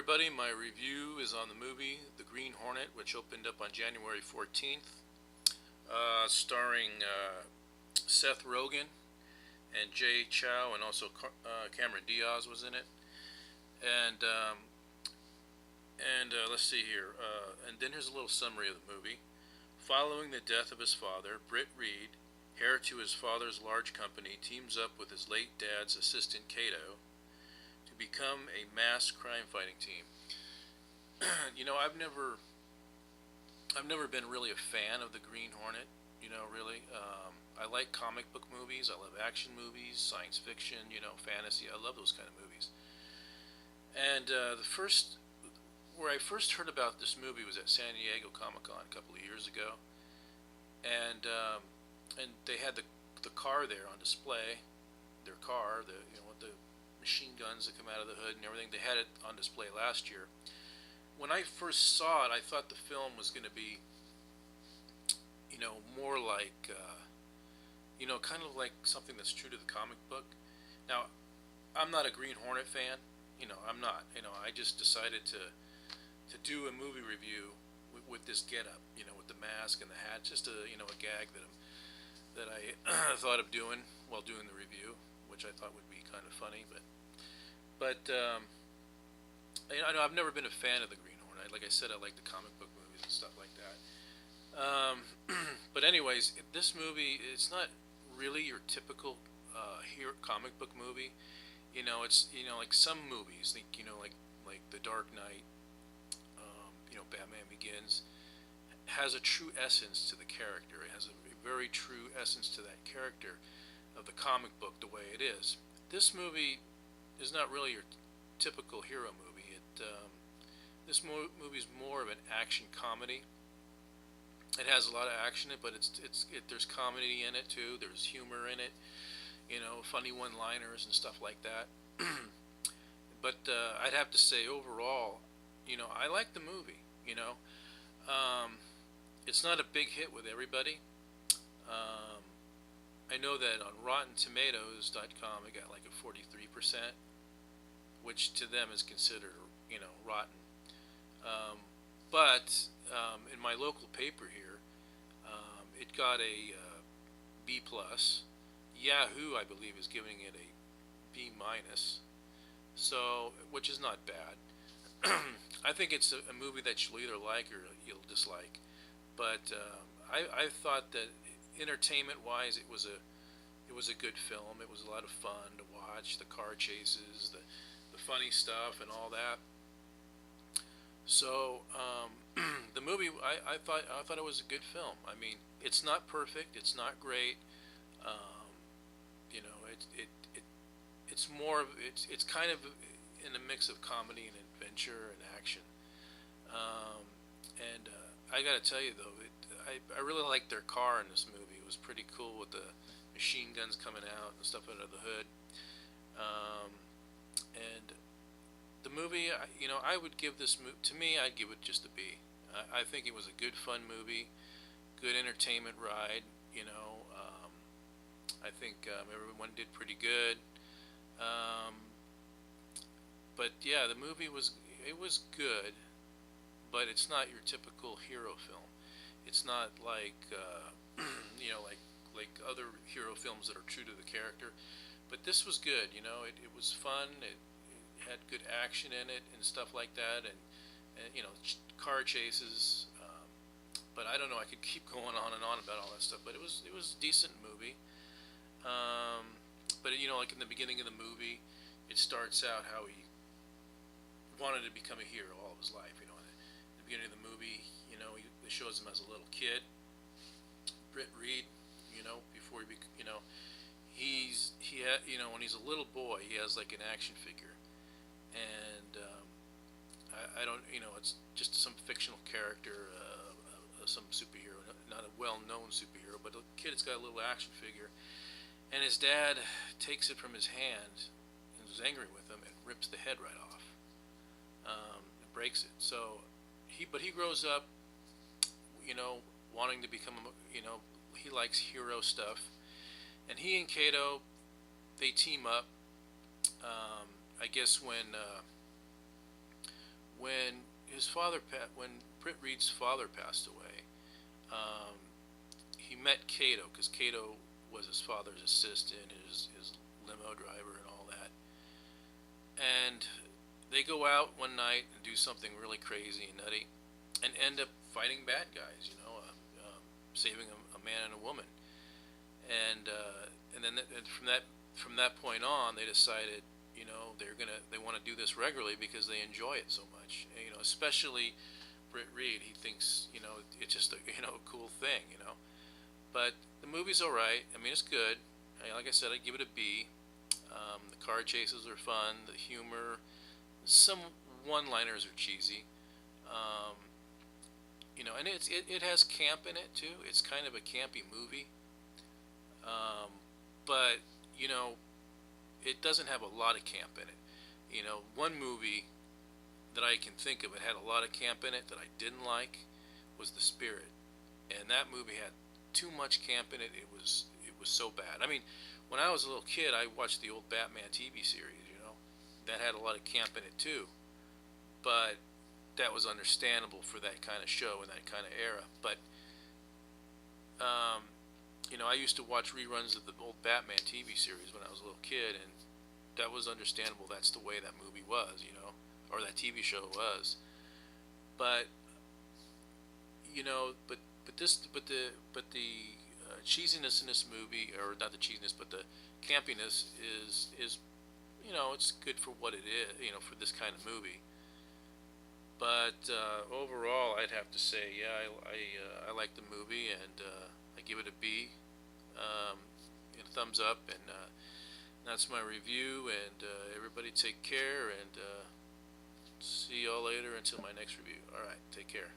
everybody, my review is on the movie The Green Hornet, which opened up on January 14th, starring Seth Rogen and Jay Chow, and also Cameron Diaz was in it. And let's see here. And then here's a little summary of the movie. Following the death of his father, Britt Reed, heir to his father's large company, teams up with his late dad's assistant Cato to become a mass crime fighting team. I've never been really a fan of the Green Hornet. Really, I like comic book movies. I love action movies, science fiction, fantasy. I love those kind of movies. And the first where I first heard about this movie was at San Diego Comic Con a couple of years ago, and they had the car there on display. Their car, with the machine guns that come out of the hood and everything. They had it on display last year. When I first saw it, I thought the film was going to be, more like, kind of like something that's true to the comic book. Now, I'm not a Green Hornet fan. I'm not. I just decided to do a movie review with this getup. With the mask and the hat, just a gag that I thought of doing while doing the review, which I thought would be kind of funny. But I've never been a fan of the Green Hornet. Like I said, I like the comic book movies and stuff like that. But anyways, this movie, it's not really your typical hero comic book movie. It's like some movies, like The Dark Knight, Batman Begins, has a true essence to the character. It has a very true essence to that character of the comic book the way it is. This movie is not really your typical hero movie. This movie is more of an action comedy. It has a lot of action in it, but there's comedy in it too. There's humor in it, funny one-liners and stuff like that. But I'd have to say overall, I like the movie. It's not a big hit with everybody. Um, I know that on RottenTomatoes.com it got like a 43%, which to them is considered, rotten. Um, but in my local paper here, it got a B plus. Yahoo, I believe, is giving it a B minus, so which is not bad. I think it's a movie that you'll either like or you'll dislike. But I thought that entertainment-wise, it was a good film. It was a lot of fun to watch. The car chases, the funny stuff, and all that. So the movie, I thought it was a good film. I mean, it's not perfect. It's not great. Um, it's more of it's kind of in a mix of comedy and adventure and action. Um, and I got to tell you though, I really liked their car in this movie. It was pretty cool with the machine guns coming out and stuff under the hood. Um, and the movie, I would give this movie, to me, I'd give it just a B. I think it was a good, fun movie, good entertainment ride. I think everyone did pretty good. Um, but yeah, the movie was good, but it's not your typical hero film. It's not like like other hero films that are true to the character. But this was good. It was fun. It had good action in it and stuff like that, and car chases. But I don't know. I could keep going on and on about all that stuff. But it was a decent movie. But like in the beginning of the movie, it starts out how he wanted to become a hero all of his life. In the beginning of the movie, it shows him as a little kid, Britt Reed. Before when he's a little boy, he has like an action figure, and I don't, it's just some fictional character, some superhero, not a well-known superhero, but a kid has got a little action figure, and his dad takes it from his hand and is angry with him and rips the head right off, and breaks it. So he grows up, wanting to become, he likes hero stuff, and he and Kato, they team up. I guess when when Britt Reed's father passed away, um, he met Kato because Kato was his father's assistant, his limo driver, and all that. And they go out one night and do something really crazy and nutty, and end up fighting bad guys. Saving a man and a woman. And then from that point on, they decided, they want to do this regularly because they enjoy it so much. Especially Britt Reed. He thinks, it's just a a cool thing. But the movie's all right. I mean, it's good. Like I said, I give it a B. The car chases are fun. The humor, some one-liners are cheesy. Um, and it has camp in it too. It's kind of a campy movie. Um, but you know, it doesn't have a lot of camp in it. One movie that I can think of that had a lot of camp in it that I didn't like was The Spirit, and that movie had too much camp in it. It was so bad. I mean, when I was a little kid, I watched the old Batman TV series. That had a lot of camp in it too, but that was understandable for that kind of show and that kind of era. But um, I used to watch reruns of the old Batman TV series when I was a little kid, and that was understandable. That's the way that movie was, or that TV show was. But the cheesiness in this movie, or not the cheesiness, but the campiness is it's good for what it is, for this kind of movie. But overall, I'd have to say, yeah, I like the movie, and I give it a B, and a thumbs up, and that's my review. And everybody take care, and see y'all later until my next review. All right, take care.